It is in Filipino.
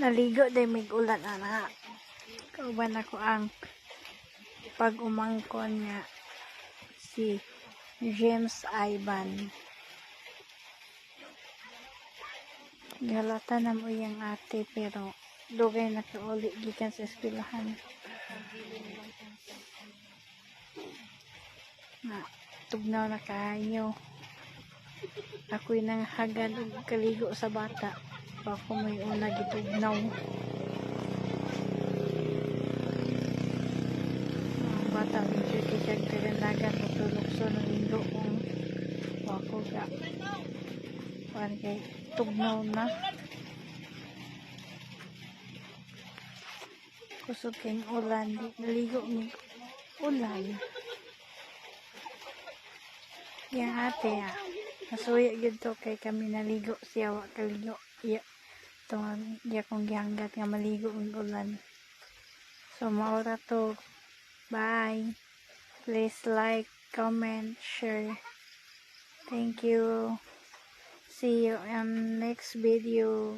Naligo day mig ulan ana. Kauban ako ang pag-umangkon nga si James Ivan. Galata na mo yung ate pero dugay na kauli gikan sa eskwelahan. Na tugnaw na kayo. Ako'y nang hagad og kaligo sa bata. Ako may una gitugnaw. Ang bata medyo kisag kagandagan matulukso ng linggo kung ako ka. Parang kay tugnaw na. Kusog kayong ulan. Naligo ng ulan. Yang ate nasuya gito kay kami naligo siya wa kaligo. Iya. Itong iya kong gihanggat nga maligo ng ulan. So maura to. Bye. Please like, comment, share. Thank you. See you in next video.